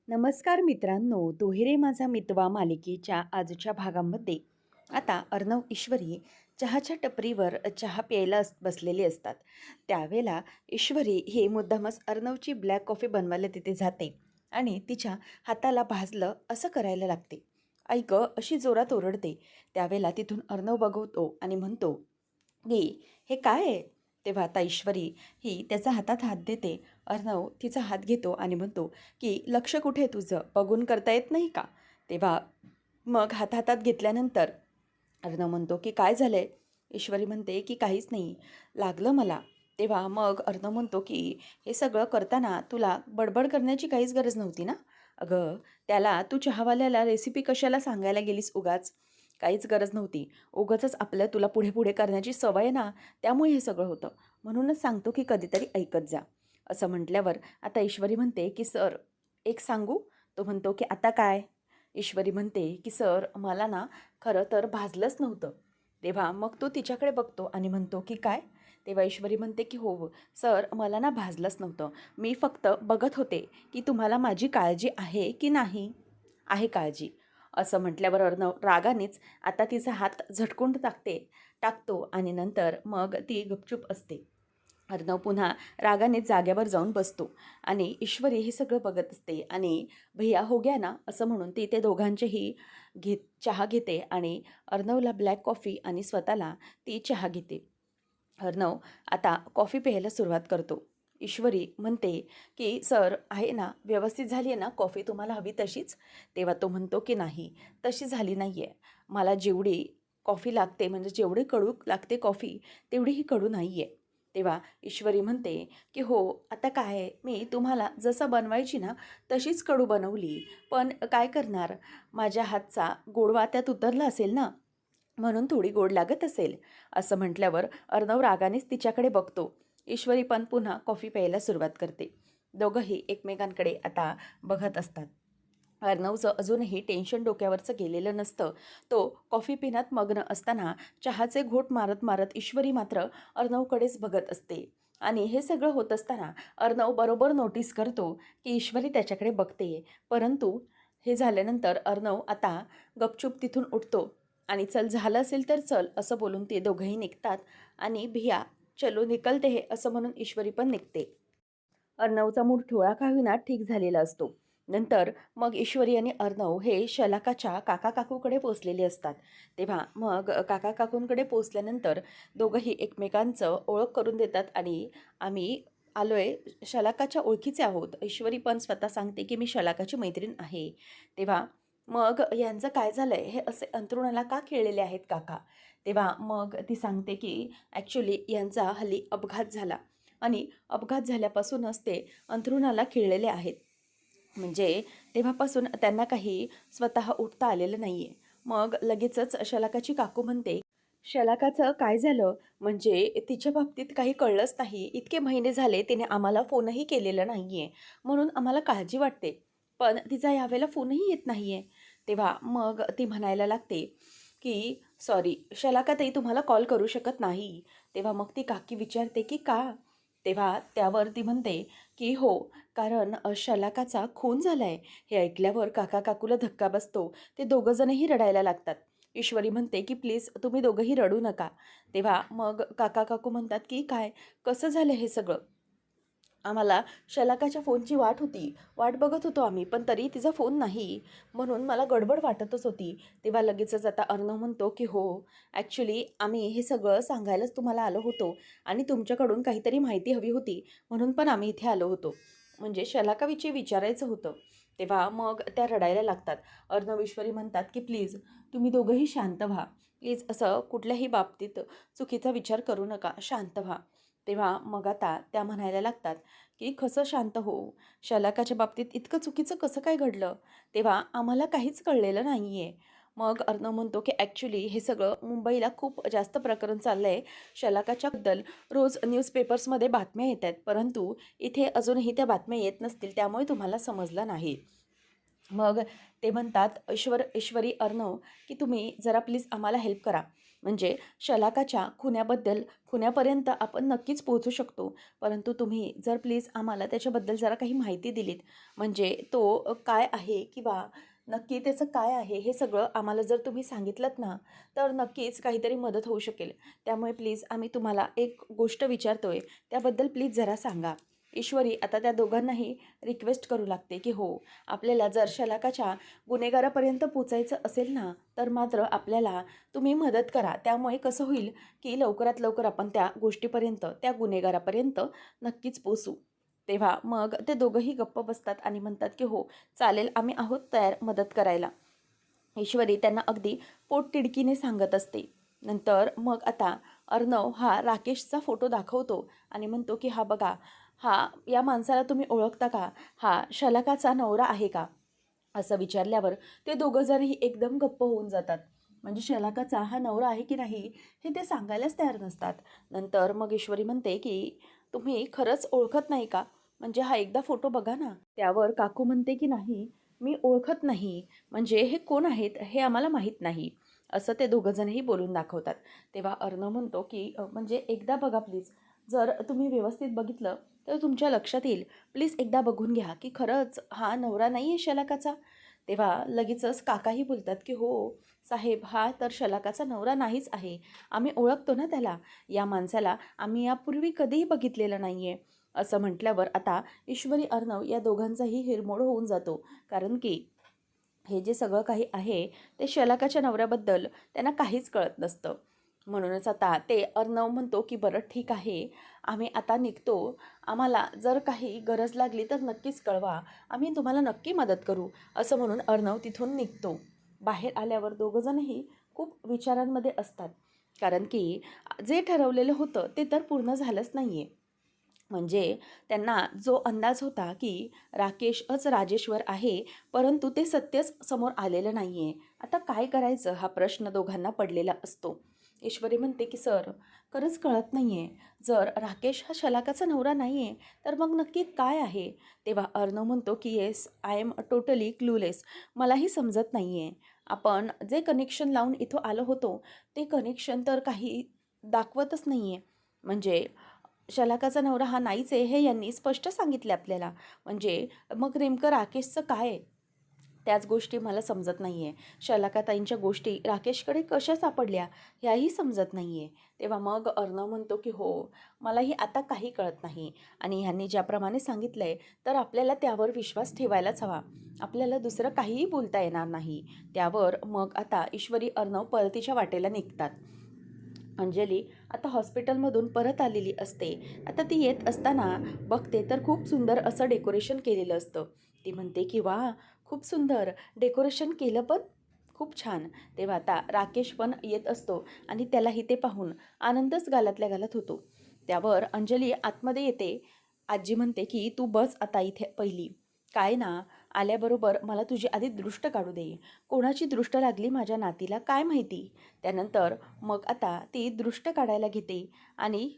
नमस्कार मित्रांनो, दुहेरी माझा मितवा मालिकेच्या आजच्या भागामध्ये आता अर्णव ईश्वरी चहाच्या टपरीवर चहा प्यायला बसलेले असतात. त्यावेळेला ईश्वरी हे मुद्दामच अर्णवची ब्लॅक कॉफी बनवायला तिथे जाते आणि तिच्या हाताला भाजलं असं करायला लागते. आई गं अशी जोरात ओरडते. त्यावेळेला तिथून अर्णव बघवतो आणि म्हणतो की हे काय आहे? तेव्हा आता ईश्वरी ही त्याचा हातात हात देते. अर्णव तिचा हात घेतो आणि म्हणतो की लक्ष कुठे आहे तुझं? बघून करता येत नाही का? तेव्हा मग हातात घेतल्यानंतर अर्णव म्हणतो की काय झालं आहे? ईश्वरी म्हणते की काहीच नाही, लागलं मला. तेव्हा मग अर्णव म्हणतो की हे सगळं करताना तुला बडबड करण्याची काहीच गरज नव्हती ना? अगं, त्याला तू चहावाल्याला रेसिपी कशाला सांगायला गेलीस उगाच? काहीच गरज नव्हती. उगाचच आपलं तुला पुढे पुढे करण्याची सवय आहे ना, त्यामुळे हे सगळं होतं. म्हणूनच सांगतो की कधीतरी ऐकत जा. असं म्हटल्यावर आता ईश्वरी म्हणते की सर एक सांगू? तो म्हणतो की आता काय? ईश्वरी म्हणते की सर मला ना खरं तर भाजलंच नव्हतं. तेव्हा मग तो तिच्याकडे बघतो आणि म्हणतो की काय? तेव्हा ईश्वरी म्हणते की हो सर मला ना भाजलंच नव्हतं. मी फक्त बघत होते की तुम्हाला माझी काळजी आहे की नाही. आहे काळजी. असं म्हटल्यावर अर्णव रागानेच आता तिचा हात झटकून टाकतो आणि नंतर मग ती गुपचूप असते. अर्णव पुन्हा रागाने जाग्यावर जाऊन बसतो आणि ईश्वरी हे सगळं बघत असते आणि भैया हो गया ना असं म्हणून ती ते दोघांचेही चहा घेते आणि अर्णवला ब्लॅक कॉफी आणि स्वतःला ती चहा घेते. अर्णव आता कॉफी प्यायला सुरुवात करतो. ईश्वरी म्हणते की सर आहे ना, व्यवस्थित झाली आहे ना कॉफी, तुम्हाला हवी तशीच? तेव्हा तो म्हणतो की नाही, तशी झाली नाही आहे. मला जेवढी कॉफी लागते म्हणजे जेवढी कडू लागते कॉफी तेवढी ही कडू नाही आहे. तेव्हा ईश्वरी म्हणते की हो आता काय आहे, मी तुम्हाला जसं बनवायची ना तशीच कडू बनवली, पण काय करणार, माझ्या हातचा गोडवा त्यात उतरला असेल ना, म्हणून थोडी गोड लागत असेल. असं म्हटल्यावर अर्णव रागानेच तिच्याकडे बघतो. ईश्वरी पण पुन्हा कॉफी प्यायला सुरुवात करते. दोघंही एकमेकांकडे आता बघत असतात. अर्णवचं अजूनही टेन्शन डोक्यावरचं गेलेलं नसतं. तो कॉफी पिण्यात मग्न असताना चहाचे घोट मारत मारत ईश्वरी मात्र अर्णवकडेच बघत असते. आणि हे सगळं होत असताना अर्णव बरोबर नोटीस करतो की ईश्वरी त्याच्याकडे बघते. परंतु हे झाल्यानंतर अर्णव आता गपचूप तिथून उठतो आणि चल झालं असेल तर चल असं बोलून ते दोघंही निघतात आणि भिया चलो निकलते हे असं म्हणून ईश्वरी पण निघते. अर्णवचा मूड थोडा का होईना ठीक झालेला असतो. नंतर मग ईश्वरी आणि अर्णव हे शलाकाच्या काका काकूकडे पोचलेले असतात. तेव्हा मग काका काकूंकडे पोचल्यानंतर दोघंही एकमेकांचं ओळख करून देतात आणि आम्ही आलोय शलाकाच्या ओळखीचे आहोत. ईश्वरी पण स्वतः सांगते की मी शलाकाची मैत्रीण आहे. तेव्हा मग यांचं काय झालंय, हे असे अंथरुणाला का खिळलेले आहेत काका? तेव्हा मग ती सांगते की ॲक्च्युली यांचा हल्ली अपघात झाला आणि अपघात झाल्यापासूनच ते अंथरुणाला खिळलेले आहेत. म्हणजे तेव्हापासून त्यांना काही स्वतः उठता आलेलं नाही आहे. मग लगेचच शलाकाची काकू म्हणते, शलाकाचं काय झालं? म्हणजे तिच्या बाबतीत काही कळलंच नाही. इतके महिने झाले तिने आम्हाला फोनही केलेला नाही आहे. म्हणून आम्हाला काळजी वाटते. पण तिचा यावेळेला फोनही येत नाही आहे. तेव्हा मग ती म्हणायला लागते, की "सॉरी शलाकाताई तुम्हाला कॉल करू शकत नाही." तेव्हा मग ती काकी विचारते, की "का?" तेव्हा त्यावर ती म्हणते, की "हो, कारण शलाकाचा खून झाला आहे." हे ऐकल्यावर काका काकूला धक्का बसतो. ते दोघंजणही रडायला लागतात. ईश्वरी म्हणते, की "प्लीज तुम्ही दोघंही रडू नका." तेव्हा मग काका काकू म्हणतात, की "काय? कसं झालं हे सगळं?" आम्हाला शलाकाच्या फोनची वाट बघत होतो आम्ही, पण तरी तिचा फोन नाही. म्हणून मला गडबड वाटतच होती. तेव्हा लगेचच आता अर्णव म्हणतो, की "हो, ॲक्च्युली आम्ही हे सगळं सांगायलाच तुम्हाला आलो होतो आणि तुमच्याकडून काहीतरी माहिती हवी होती, म्हणून पण आम्ही इथे आलो होतो. म्हणजे शलाकाविषयी विचारायचं होतं." तेव्हा मग त्या रडायला लागतात. अर्णव ईश्वरी म्हणतात, की "प्लीज तुम्ही दोघंही शांत व्हा. प्लीज असं कुठल्याही बाबतीत चुकीचा विचार करू नका. शांत व्हा." तेव्हा मग आता त्या म्हणायला लागतात, की "कसं शांत होऊ? शलाकाच्या बाबतीत इतकं चुकीचं कसं काय घडलं?" तेव्हा आम्हाला काहीच कळलेलं नाही आहे. मग अर्णव म्हणतो, की "ॲक्च्युली हे सगळं मुंबईला खूप जास्त प्रकरण चाललं आहे. शलाकाच्याबद्दल रोज न्यूजपेपर्समध्ये बातम्या येत आहेत, परंतु इथे अजूनही त्या बातम्या येत नसतील, त्यामुळे तुम्हाला समजलं नाही." मग ते म्हणतात, ईश्वरी अर्णव, की तुम्ही जरा प्लीज आम्हाला हेल्प करा. म्हणजे शलाकाच्या खुन्यापर्यंत आपण नक्कीच पोहोचू शकतो. परंतु तुम्ही जर प्लीज आम्हाला त्याच्याबद्दल जरा काही माहिती दिलीत, म्हणजे तो काय आहे किंवा नक्की त्याचं काय आहे, हे सगळं आम्हाला जर तुम्ही सांगितलंत ना, तर नक्कीच काहीतरी मदत होऊ शकेल. त्यामुळे प्लीज आम्ही तुम्हाला एक गोष्ट विचारतोय, त्याबद्दल प्लीज जरा सांगा. ईश्वरी आता त्या दोघांनाही रिक्वेस्ट करू लागते, की हो, आपल्याला जर शलाकाच्या गुन्हेगारापर्यंत पोचायचं असेल ना, तर मात्र आपल्याला तुम्ही मदत करा. त्यामुळे कसं होईल, की लवकरात लवकर आपण त्या गोष्टीपर्यंत, त्या गुन्हेगारापर्यंत नक्कीच पोचू. तेव्हा मग ते दोघंही गप्प बसतात आणि म्हणतात, की हो, चालेल, आम्ही आहोत तयार मदत करायला. ईश्वरी त्यांना अगदी पोटतिडकीने सांगत असते. नंतर मग आता अर्णव हा राकेशचा फोटो दाखवतो आणि म्हणतो, की "हा बघा, या माणसाला तुम्ही ओळखता का? हा शलाकाचा नवरा आहे का?" असं विचारल्यावर ते दोघंजणही एकदम गप्प होऊन जातात. म्हणजे शलाकाचा हा नवरा आहे की नाही हे ते सांगायलाच तयार नसतात. नंतर मग ईश्वरी म्हणते, की "तुम्ही खरंच ओळखत नाही का? म्हणजे हा एकदा फोटो बघा ना." त्यावर काकू म्हणते, की "नाही, मी ओळखत नाही. म्हणजे हे कोण आहेत हे आम्हाला माहीत नाही." असं ते दोघंजणही बोलून दाखवतात. तेव्हा अर्णव म्हणतो, की म्हणजे एकदा बघा प्लीज. जर तुम्ही व्यवस्थित बघितलं तर तुमच्या लक्षात येईल. प्लीज एकदा बघून घ्या, की खरंच हा नवरा नाही आहे शलाकाचा." तेव्हा लगेचच काकाही बोलतात, की "हो साहेब, हा तर शलाकाचा नवरा नाहीच आहे. आम्ही ओळखतो ना त्याला. या माणसाला आम्ही यापूर्वी कधीही बघितलेलं नाही आहे." असं म्हटल्यावर आता ईश्वरी अर्णव या दोघांचाही हिरमोड होऊन जातो. कारण की हे जे सगळं काही आहे ते शलाकाच्या नवऱ्याबद्दल त्यांना काहीच कळत नसतं. म्हणूनच आता ते अर्णव म्हणतो, की "बरं ठीक आहे, आम्ही आता निघतो. आम्हाला जर काही गरज लागली तर नक्कीच कळवा. आम्ही तुम्हाला नक्की मदत करू." असं म्हणून अर्णव तिथून निघतो. बाहेर आल्यावर दोघंजणही खूप विचारांमध्ये असतात. कारण की जे ठरवलेलं होतं ते तर पूर्ण झालंच नाही आहे. म्हणजे त्यांना जो अंदाज होता, की राकेशच राजेश्वर आहे, परंतु ते सत्यच समोर आलेलं नाही आहे. आता काय करायचं हा प्रश्न दोघांना पडलेला असतो. ईश्वरी म्हणते, की "सर, खरंच कळत नाही आहे. जर राकेश हा शलाकाचा नवरा नाही आहे, तर मग नक्की काय आहे?" तेव्हा अर्णव म्हणतो, की "yes, I am totally clueless. मलाही समजत नाही आहे. आपण जे कनेक्शन लावून इथं आलो होतो, ते कनेक्शन तर काही दाखवतच नाही आहे. म्हणजे शलाकाचा नवरा हा नाहीच आहे हे यांनी स्पष्ट सांगितले आपल्याला. म्हणजे मग नेमकं राकेशचं काय आहे? त्याच गोष्टी मला समजत नाही आहे. शलाकाताईंच्या गोष्टी राकेशकडे कशा सापडल्या ह्याही समजत नाही आहे. तेव्हा मग अर्णव म्हणतो, की "हो, मलाही आता काही कळत नाही आणि ह्यांनी ज्याप्रमाणे सांगितलं आहे तर आपल्याला त्यावर विश्वास ठेवायलाच हवा. आपल्याला दुसरं काहीही बोलता येणार नाही." त्यावर मग आता ईश्वरी अर्णव परतीच्या वाटेला निघतात. अंजली आता हॉस्पिटलमधून परत आलेली असते. आता ती येत असताना बघते तर खूप सुंदर असं डेकोरेशन केलेलं असतं. ती म्हणते, की "वाह! खूप सुंदर डेकोरेशन केलं पण खूप छान." तेव्हा आता राकेश पण येत असतो आणि त्यालाही ते पाहून आनंदच गालातल्या गालात होतो. त्यावर अंजली आतमध्ये येते. आजी म्हणते, की "तू बस आता इथे पहिली. काय ना, आल्याबरोबर मला तुझी आधी दृष्ट काढू दे. कोणाची दृष्ट लागली माझ्या नातीला काय माहिती?" त्यानंतर मग आता ती दृष्ट काढायला घेते आणि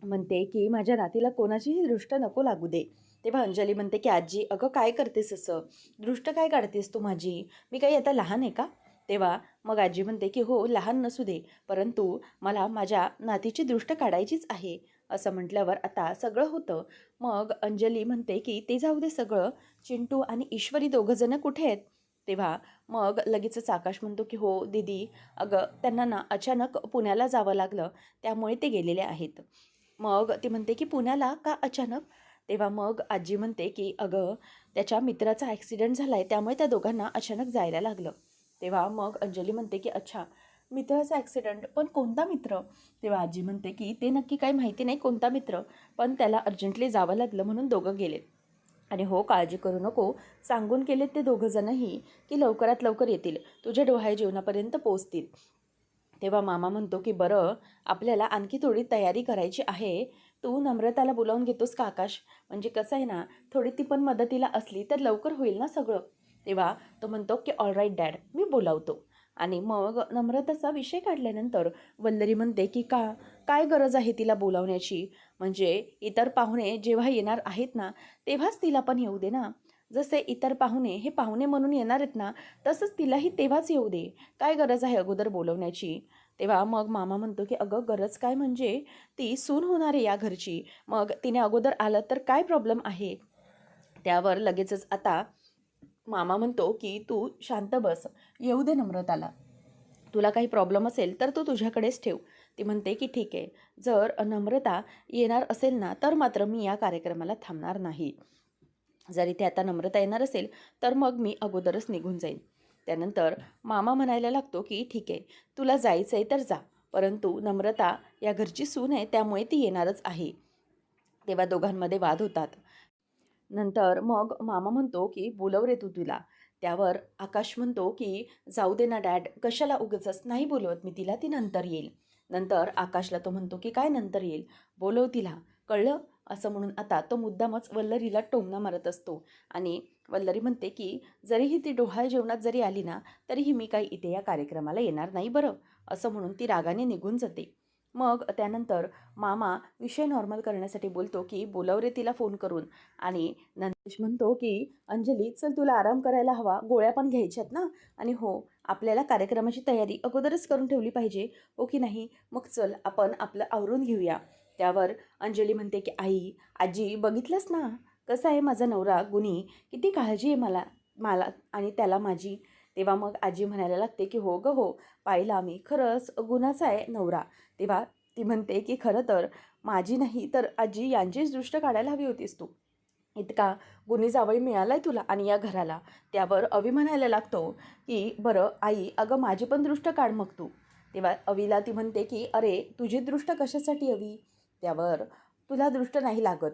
म्हणते, की "माझ्या नातीला कोणाचीही दृष्ट नको लागू दे." तेव्हा अंजली म्हणते, की "आजी, अगं काय करतेस असं? दृष्ट काय काढतेस तू माझी? मी काही आता लहान आहे का?" तेव्हा मग आजी म्हणते, की "हो, लहान नसू दे, परंतु मला माझ्या नातीची दृष्ट काढायचीच आहे." असं म्हटल्यावर आता सगळं होतं. मग अंजली म्हणते, की "ते जाऊ दे सगळं. चिंटू आणि ईश्वरी दोघंजणं कुठे आहेत?" तेव्हा मग लगेचच आकाश म्हणतो, की "हो दीदी, अगं त्यांना ना अचानक पुण्याला जावं लागलं, त्यामुळे ते गेलेले आहेत." मग ती म्हणते, की "पुण्याला का अचानक?" तेव्हा मग आजी म्हणते, की "अगं, त्याच्या मित्राचा ॲक्सिडेंट झाला आहे, त्यामुळे त्या दोघांना अचानक जायला लागलं." तेव्हा मग अंजली म्हणते, की "अच्छा, मित्राचा ॲक्सिडेंट, पण कोणता मित्र?" तेव्हा आजी म्हणते, की "ते नक्की काही माहिती नाही कोणता मित्र, पण त्याला अर्जंटली जावं लागलं म्हणून दोघं गेलेत. आणि हो, काळजी करू नको, सांगून गेलेत ते दोघंजणंही, की लवकरात लवकर येतील, तुझ्या डोहाळे जेवणापर्यंत पोहोचतील." तेव्हा मामा म्हणतो, की "बरं, आपल्याला आणखी थोडी तयारी करायची आहे. तू नम्रताला बोलावून घेतोस का आकाश? म्हणजे कसं आहे ना, थोडी ती पण मदतीला असली तर लवकर होईल ना सगळं." तेव्हा तो म्हणतो, की "ऑल राईट डॅड, मी बोलावतो." आणि मग नम्रताचा विषय काढल्यानंतर वल्लरी म्हणते, की काय गरज आहे तिला बोलावण्याची? म्हणजे इतर पाहुणे जेव्हा येणार आहेत ना, तेव्हाच तिला पण येऊ दे ना." जसे इतर पाहुणे हे पाहुणे म्हणून येणार आहेत ना, तसंच तिलाही तेव्हाच येऊ दे. काय गरज आहे अगोदर बोलवण्याची? तेव्हा मग मामा म्हणतो, की "अगं गरज काय म्हणजे ती सून होणार आहे या घरची. मग तिने अगोदर आलं तर काय प्रॉब्लेम आहे?" त्यावर लगेचच आता मामा म्हणतो, की "तू शांत बस. येऊ दे नम्रताला. तुला काही प्रॉब्लेम असेल तर तू तुझ्याकडेच ठेव." ती म्हणते, की "ठीक आहे. जर नम्रता येणार असेल ना, तर मात्र मी या कार्यक्रमाला थांबणार नाही. जर इथे आता नम्रता येणार असेल, तर मग मी अगोदरच निघून जाईन." त्यानंतर मामा म्हणायला लागतो, की "ठीक आहे, तुला जायचं आहे तर जा. परंतु नम्रता या घरची सून आहे, त्यामुळे ती येणारच आहे." तेव्हा दोघांमध्ये वाद होतात. नंतर मग मामा म्हणतो, की "बोलव रे तू तिला." त्यावर आकाश म्हणतो, की "जाऊ दे ना डॅड, कशाला उगाचच नाही बोलवत मी तिला, ती नंतर येईल." नंतर आकाशला तो म्हणतो, की "काय नंतर येईल? बोलव तिला, कळलं?" असं म्हणून आता तो मुद्दामच वल्लरीला टोमणा मारत असतो आणि वल्लरी म्हणते, की "जरीही ती डोहाळ जेवणात जरी आली ना, तरीही मी काही इथे या कार्यक्रमाला येणार नाही बरं." असं म्हणून ती रागाने निघून जाते. मग त्यानंतर मामा विषय नॉर्मल करण्यासाठी बोलतो, की "बोलाव रे तिला फोन करून." आणि नंदेश म्हणतो, की "अंजली चल तुला आराम करायला हवा, गोळ्या पण घ्यायच्यात ना. आणि हो, आपल्याला कार्यक्रमाची तयारी अगोदरच करून ठेवली पाहिजे, हो की नाही? मग चल आपण आपलं आवरून घेऊया." त्यावर अंजली म्हणते, की "आई, आजी बघितलंस ना, कसा आहे माझा नवरा गुणी, किती काळजी आहे मला मला आणि त्याला माझी." तेव्हा मग आजी म्हणायला लागते, की "हो गं हो, पाहिलं आम्ही, खरंच गुणाचा आहे नवरा." तेव्हा ती म्हणते, की "खरं तर माझी नाही तर आजी यांचीच दृष्ट काढायला हवी होतीस तू. इतका गुणी जावई मिळालाय तुला आणि या घराला." त्यावर अवी म्हणायला लागतो, की "बरं आई, अगं माझी पण दृष्ट काढ मग तू." तेव्हा अवीला ती म्हणते, की "अरे तुझी दृष्ट कशासाठी अवी?" त्यावर "तुला दृष्ट नाही लागत."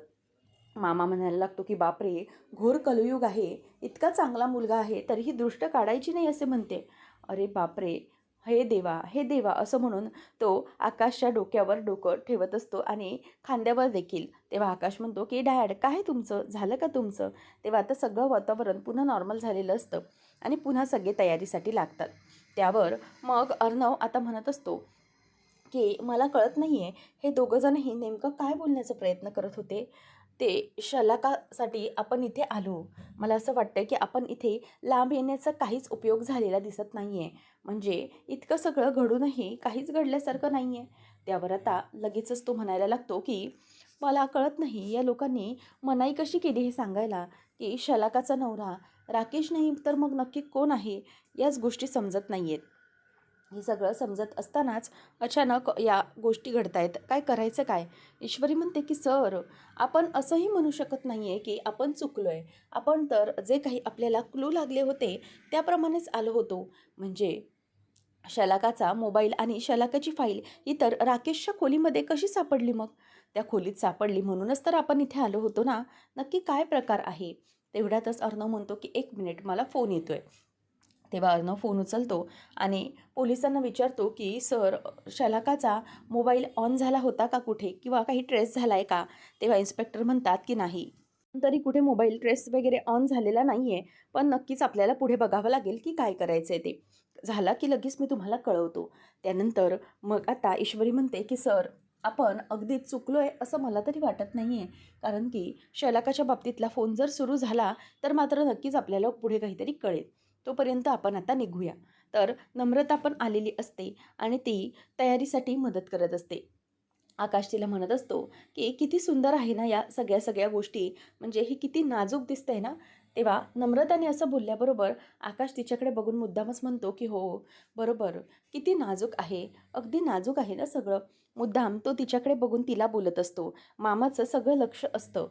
मामा म्हणायला लागतो, की "बापरे, घोर कलयुग आहे. इतका चांगला मुलगा आहे, तरीही दृष्ट काढायची नाही असे म्हणते." अरे बापरे! हे देवा, हे देवा! असं म्हणून तो आकाशच्या डोक्यावर डोकं ठेवत असतो आणि खांद्यावर देखील. तेव्हा आकाश म्हणतो, की "डॅड, काय तुमचं? झालं का तुमचं?" तेव्हा आता सगळं वातावरण पुन्हा नॉर्मल झालेलं असतं आणि पुन्हा सगळे तयारीसाठी लागतात. त्यावर मग अर्णव आता म्हणत असतो, की "मला कळत नाही आहे, हे दोघंजणही नेमकं काय बोलण्याचा प्रयत्न करत होते? ते शलाकासाठी आपण इथे आलो. मला असं वाटतं, की आपण इथे लांब येण्याचा काहीच उपयोग झालेला दिसत नाही आहे. म्हणजे इतकं सगळं घडूनही काहीच घडल्यासारखं नाही आहे." त्यावर आता लगेचच तो म्हणायला लागतो, की "मला कळत नाही, या लोकांनी मनाई कशी केली हे सांगायला, की शलाकाचा नवरा राकेश नाही तर मग नक्की कोण आहे? याच गोष्टी समजत नाही आहेत." हे सगळं समजत असतानाच अचानक या गोष्टी घडतायत. काय करायचं काय? ईश्वरी म्हणते, की "सर, आपण असंही म्हणू शकत नाही आहे, की आपण चुकलोय. आपण तर जे काही आपल्याला क्लू लागले होते, त्याप्रमाणेच आलो होतो. म्हणजे शलाकाचा मोबाईल आणि शलाकाची फाईल ही तर राकेशच्या खोलीमध्ये कशी सापडली मग? त्या खोलीत सापडली म्हणूनच तर आपण इथे आलो होतो ना. नक्की काय प्रकार आहे?" तेवढ्यातच अर्णव म्हणतो, की "1 मिनिट, मला फोन येतोय." तेव्हा अर्णव फोन उचलतो आणि पोलिसांना विचारतो, की "सर, शलाकाचा मोबाईल ऑन झाला होता का कुठे किंवा काही ट्रेस झाला आहे का?" तेव्हा इन्स्पेक्टर म्हणतात, की "नाही. तरी कुठे मोबाईल ट्रेस वगैरे ऑन झालेला नाही आहे. पण नक्कीच आपल्याला पुढे बघावं लागेल, की काय करायचं आहे ते. झाला की लगेच मी तुम्हाला कळवतो." त्यानंतर मग आता ईश्वरी म्हणते, की "सर, आपण अगदीच चुकलो आहे असं मला तरी वाटत नाही आहे. कारण की शलाकाच्या बाबतीतला फोन जर सुरू झाला, तर मात्र नक्कीच आपल्याला पुढे काहीतरी कळेल. तोपर्यंत आपण आता निघूया." तर नम्रता पण आलेली असते आणि ती तयारीसाठी मदत करत असते. आकाश तिला म्हणत असतो, की "किती सुंदर आहे ना या सगळ्या सगळ्या गोष्टी, म्हणजे ही किती नाजूक दिसतंय ना." तेव्हा नम्रताने असं बोलल्याबरोबर आकाश तिच्याकडे बघून मुद्दामच म्हणतो, की "हो, बरोबर. किती नाजूक आहे. अगदी नाजूक आहे ना सगळं." मुद्दाम तो तिच्याकडे बघून तिला बोलत असतो. मामाचं सगळं लक्ष असतं.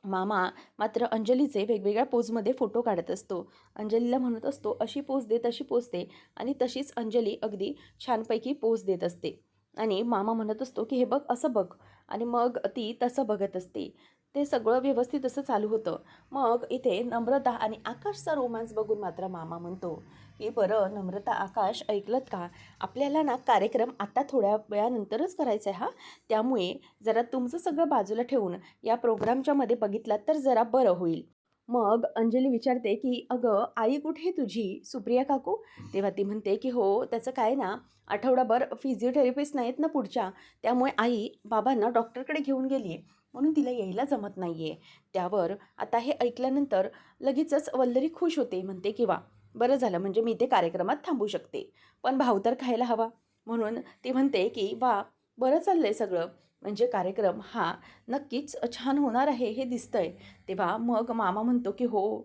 मामा मात्र अंजलीचे वेगवेगळ्या पोजमध्ये फोटो काढत असतो. अंजलीला म्हणत असतो, "अशी पोज दे, तशी पोज दे." आणि तशीच अंजली अगदी छानपैकी पोज देत असते. आणि मामा म्हणत असतो, की "हे बघ, असं बघ." आणि मग ती तसं बघत असते. ते सगळं व्यवस्थित असं चालू होतं. मग इथे नम्रता आणि आकाशचा रोमान्स बघून मात्र मामा म्हणतो, की "बरं नम्रता, आकाश, ऐकलत का? आपल्याला ना कार्यक्रम आता थोड्या वेळानंतरच करायचा आहे हां. त्यामुळे जरा तुमचं सगळं बाजूला ठेवून या प्रोग्रामच्यामध्ये बघितलात तर जरा बरं होईल." मग अंजली विचारते, की "अगं आई कुठे आहे तुझी? सुप्रिया काकू?" तेव्हा ती म्हणते, की "हो, त्याचं काय ना, आठवडाभर फिजिओथेरपिस्ट नाहीत ना पुढच्या, त्यामुळे आई बाबांना डॉक्टरकडे घेऊन गेली आहे. म्हणून तिला यायला जमत नाही आहे. त्यावर आता हे ऐकल्यानंतर लगेचच वल्लरी खुश होते. म्हणते की वा, बरं झालं म्हणजे मी ते कार्यक्रमात थांबू शकते. पण भाव तर खायला हवा. म्हणून ती म्हणते की वा, बरं चाललंय सगळं. म्हणजे कार्यक्रम हा नक्कीच छान होणार आहे हे दिसतंय. तेव्हा मग मामा म्हणतो की हो,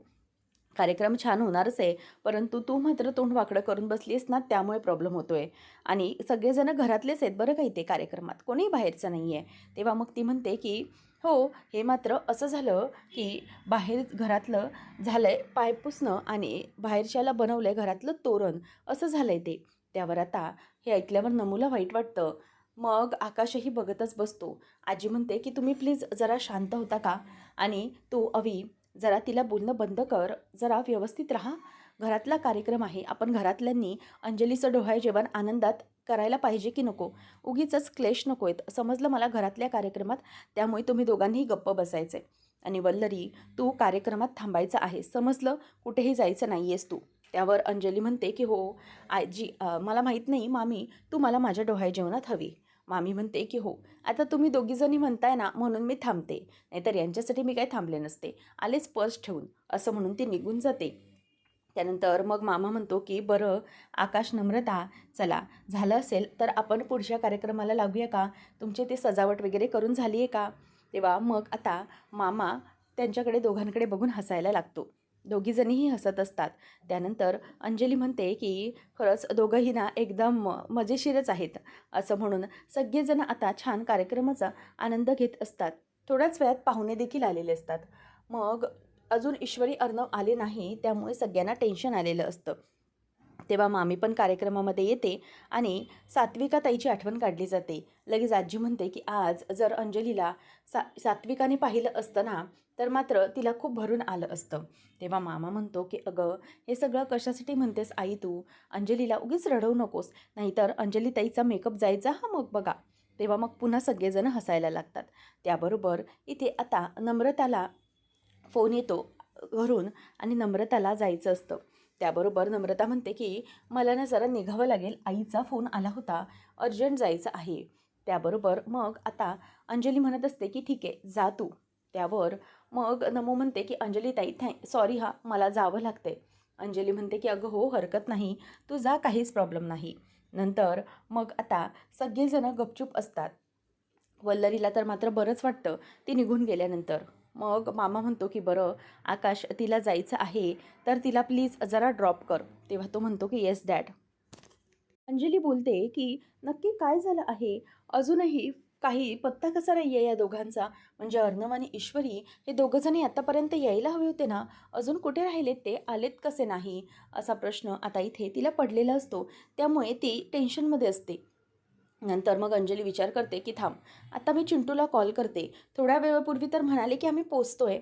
कार्यक्रम छान होणारच आहे, परंतु तू मात्र तोंड वाकडं करून बसली आहेस ना, त्यामुळे प्रॉब्लेम होतोय. आणि सगळेजण घरातलेच आहेत बरं का इथे कार्यक्रमात, कोणीही बाहेरचं नाही आहे. तेव्हा मग ती म्हणते की हो, हे मात्र असं झालं की बाहेर घरातलं झालंय पाय पुसणं आणि बाहेरच्याला बनवलंय घरातलं तोरण, असं झालंय ते. त्यावर आता हे ऐकल्यावर नमूला वाईट वाटतं. मग आकाशही बघतच बसतो. आजी म्हणते की तुम्ही प्लीज जरा शांत होता का? आणि तू अवी, जरा तिला बोलणं बंद कर, जरा व्यवस्थित राहा. घरातला कार्यक्रम आहे, आपण घरातल्यांनी अंजलीचं डोहाळे जेवण आनंदात करायला पाहिजे की नको? उगीचच क्लेश नको आहेत, समजलं मला घरातल्या कार्यक्रमात. त्यामुळे तुम्ही दोघांनीही गप्प बसायचे. आणि वल्लरी, तू कार्यक्रमात थांबायचं आहे, समजलं? कुठेही जायचं नाही आहेस तू. त्यावर अंजली म्हणते की हो आजी, मला माहीत नाही मामी, तू मला माझ्या डोहाळे जेवणात हवी. मामी म्हणते की हो, आता तुम्ही दोघीजणी म्हणताय ना म्हणून मी थांबते, नाहीतर यांच्यासाठी मी काही थांबले नसते. आलेच पर्स ठेवून, असं म्हणून ती निघून जाते. त्यानंतर मग मामा म्हणतो की बरं आकाश, नम्रता, चला झालं असेल तर आपण पुढच्या कार्यक्रमाला लागूया का? तुमचे ते सजावट वगैरे करून झाली आहे का? तेव्हा मग आता मामा त्यांच्याकडे दोघांकडे बघून हसायला लागतो. दोघीजणीही हसत असतात. त्यानंतर अंजली म्हणते की खरंच दोघंही ना एकदम मजेशीरच आहेत, असं म्हणून सगळेजण आता छान कार्यक्रमाचा आनंद घेत असतात. थोड्याच वेळात पाहुणे देखील आलेले असतात. मग अजून ईश्वरी, अर्णव आले नाही, त्यामुळे सगळ्यांना टेन्शन आलेलं असतं. तेव्हा मामी पण कार्यक्रमामध्ये येते आणि सात्विका ताईची आठवण काढली जाते. लगेच आजी म्हणते की आज जर अंजलीला सात्विकाने पाहिलं असतं ना, तर मात्र तिला खूप भरून आलं असतं. तेव्हा मामा म्हणतो की अगं, हे सगळं कशासाठी म्हणतेस आई तू? अंजलीला उगीच रडवू नकोस, नाहीतर अंजली ताईचा मेकअप जायचा हा मग बघा. तेव्हा मग पुन्हा सगळेजण हसायला लागतात. त्याबरोबर इथे आता नम्रताला फोन येतो घरून आणि नम्रताला जायचं असतं. त्याबरोबर नम्रता म्हणते की मला ना जरा निघावं लागेल, आईचा फोन आला होता, अर्जंट जायचं आहे. त्याबरोबर मग आता अंजली म्हणत असते की ठीक आहे, जा तू. त्यावर मग नमो म्हणते की अंजली ताई, सॉरी हां, मला जावं लागते. अंजली म्हणते की अगं हो, हरकत नाही, तू जा, काहीच प्रॉब्लेम नाही. नंतर मग आता सगळेजणं गपचूप असतात. वल्लरीला तर मात्र बरंच वाटतं ती निघून गेल्यानंतर. मग मामा म्हणतो की बरं आकाश, तिला जायचं आहे तर तिला प्लीज जरा ड्रॉप कर. तेव्हा तो म्हणतो की येस डॅड. अंजली बोलते की नक्की काय झालं आहे? अजूनही काही पत्ता कसा नाही आहे या दोघांचा? म्हणजे अर्णव आणि ईश्वरी हे दोघंजणी आत्तापर्यंत यायला हवे होते ना, अजून कुठे राहिलेत ते? आलेत कसे नाही? असा प्रश्न आता इथे तिला पडलेला असतो. त्यामुळे ती टेन्शनमध्ये असते. नंतर मग अंजली विचार करते की थांब, आता मी चिंटूला कॉल करते. थोड्या वेळापूर्वी तर म्हणाले की आम्ही पोचतोय.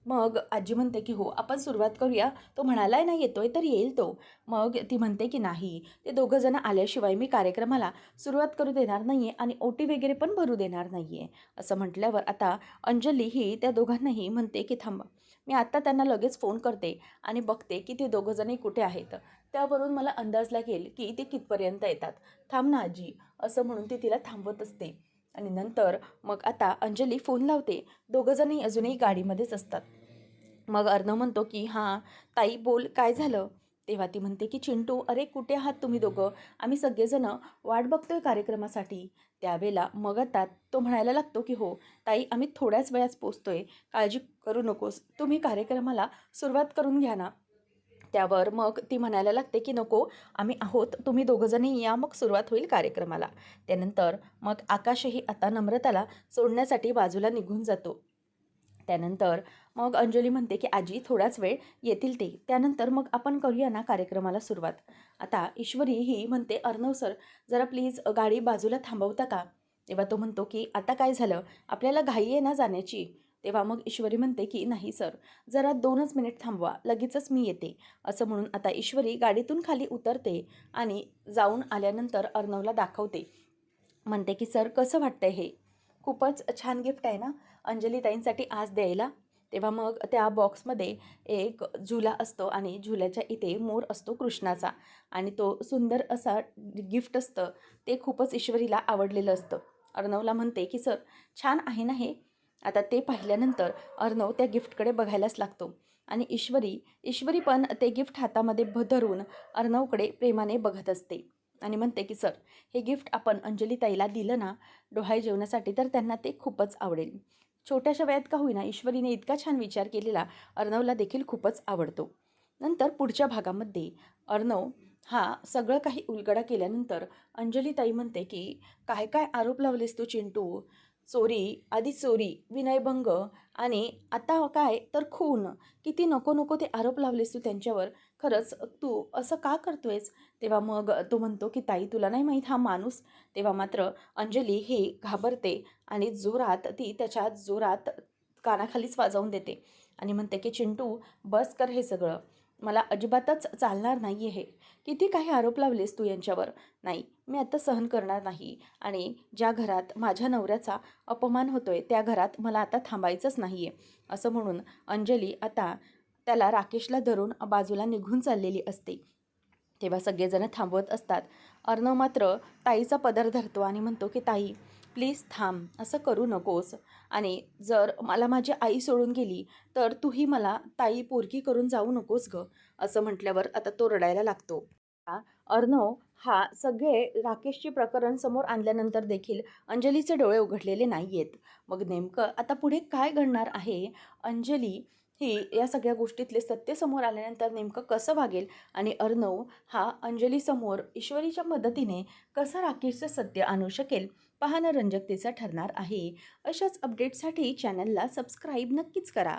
मग आजी म्हणते की हो, आपण सुरुवात करूया. तो म्हणालाय ना येतोय तर येईल तो. मग ती म्हणते की नाही, ते दोघंजणं आल्याशिवाय मी कार्यक्रमाला सुरुवात करू देणार नाही आहे आणि ओटी वगैरे पण भरू देणार नाही आहे. असं म्हटल्यावर आता अंजली ही त्या दोघांनाही म्हणते की थांबा, मी आत्ता त्यांना लगेच फोन करते आणि बघते की ते दोघंजणही कुठे आहेत. त्यावरून मला अंदाज लागेल की ते कितपर्यंत येतात. थांब ना आजी, असं म्हणून ती तिला थांबवत असते. आणि नंतर मग आता अंजली फोन लावते. दोघंजणही अजूनही गाडीमध्येच असतात. मग अर्णव म्हणतो की हां ताई, बोल, काय झालं? तेव्हा ती म्हणते की चिंटू, अरे कुठे आहात तुम्ही दोघं? आम्ही सगळेजणं वाट बघतोय कार्यक्रमासाठी. त्यावेळेला मग आता तो म्हणायला लागतो की हो ताई, आम्ही थोड्याच वेळात पोचतोय, काळजी करू नकोस, तुम्ही कार्यक्रमाला सुरुवात करून घ्या ना. त्यावर मग ती म्हणायला लागते की नको, आम्ही आहोत, तुम्ही दोघंजणी या, मग सुरुवात होईल कार्यक्रमाला. त्यानंतर मग आकाशही आता नम्रताला सोडण्यासाठी बाजूला निघून जातो. त्यानंतर मग अंजली म्हणते की आजी, थोडाच वेळ येतील ते, त्यानंतर मग आपण करूया ना कार्यक्रमाला सुरुवात. आता ईश्वरी ही म्हणते अर्णव सर, जरा प्लीज गाडी बाजूला थांबवता का? तेव्हा तो म्हणतो की आता काय झालं, आपल्याला घाई आहे ना जाण्याची? तेव्हा मग ईश्वरी म्हणते की नाही सर, जरा 2च मिनिट थांबवा, लगेचच मी येते. असं म्हणून आता ईश्वरी गाडीतून खाली उतरते आणि जाऊन आल्यानंतर अर्णवला दाखवते. म्हणते की सर, कसं वाटतंय हे? खूपच छान गिफ्ट आहे ना अंजलीताईंसाठी आज द्यायला. तेव्हा मग त्या बॉक्समध्ये एक झुला असतो आणि झुल्याच्या इथे मोर असतो कृष्णाचा, आणि तो सुंदर असा गिफ्ट असतं. ते खूपच ईश्वरीला आवडलेलं असतं. अर्णवला म्हणते की सर, छान आहे ना हे? आता ते पाहिल्यानंतर अर्णव त्या गिफ्टकडे बघायलाच लागतो आणि ईश्वरी पण ते गिफ्ट हातामध्ये धरून अर्णवकडे प्रेमाने बघत असते आणि म्हणते की सर, हे गिफ्ट आपण अंजली ताईला दिलं ना डोहाळे जेवणासाठी, तर त्यांना ते खूपच आवडेल. छोट्याशा वयात का होईना ईश्वरीने इतका छान विचार केलेला अर्णवला देखील खूपच आवडतो. नंतर पुढच्या भागामध्ये अर्णव हा सगळं काही उलगडा केल्यानंतर अंजली ताई म्हणते की काय काय आरोप लावलेस तू चिंटू, चोरी, आधी चोरी, विनयभंग आणि आता काय तर खून. किती नको नको ते आरोप लावलेस तू त्यांच्यावर. खरंच तू असं का करतोयस? तेव्हा मग तो म्हणतो की ताई, तुला नाही माहीत हा माणूस. तेव्हा मात्र अंजली ही घाबरते आणि ती त्याच्या जोरात कानाखालीच वाजवून देते आणि म्हणते की चिंटू, बस कर हे सगळं. मला अजिबातच चालणार नाही आहे. किती काही आरोप लावलेस तू यांच्यावर. नाही, मी आता सहन करणार नाही आणि ज्या घरात माझ्या नवऱ्याचा अपमान होतोय त्या घरात मला आता थांबायचंच नाही आहे. असं म्हणून अंजली आता त्याला राकेशला धरून बाजूला निघून चाललेली असते. तेव्हा सगळेजण थांबवत असतात. अर्णव मात्र ताईचा पदर धरतो आणि म्हणतो की ताई, प्लीज थांब, असं करू नकोस. आणि जर मला माझी आई सोडून गेली तर तूही मला ताई पोरगी करून जाऊ नकोस गं. असं म्हटल्यावर आता तो रडायला लागतो. अर्णव हा सगळे राकेशचे प्रकरण समोर आणल्यानंतर देखील अंजलीचे डोळे उघडलेले नाही आहेत. मग नेमकं आता पुढे काय घडणार आहे? अंजली ही या सगळ्या गोष्टीतले सत्य समोर आल्यानंतर नेमकं कसं वागेल आणि अर्णव हा अंजलीसमोर ईश्वरीच्या मदतीने कसं राकेशचं सत्य आणू शकेल, पाहणं रंजकतेचं ठरणार आहे. अशाच अपडेटसाठी चॅनलला सबस्क्राईब नक्कीच करा.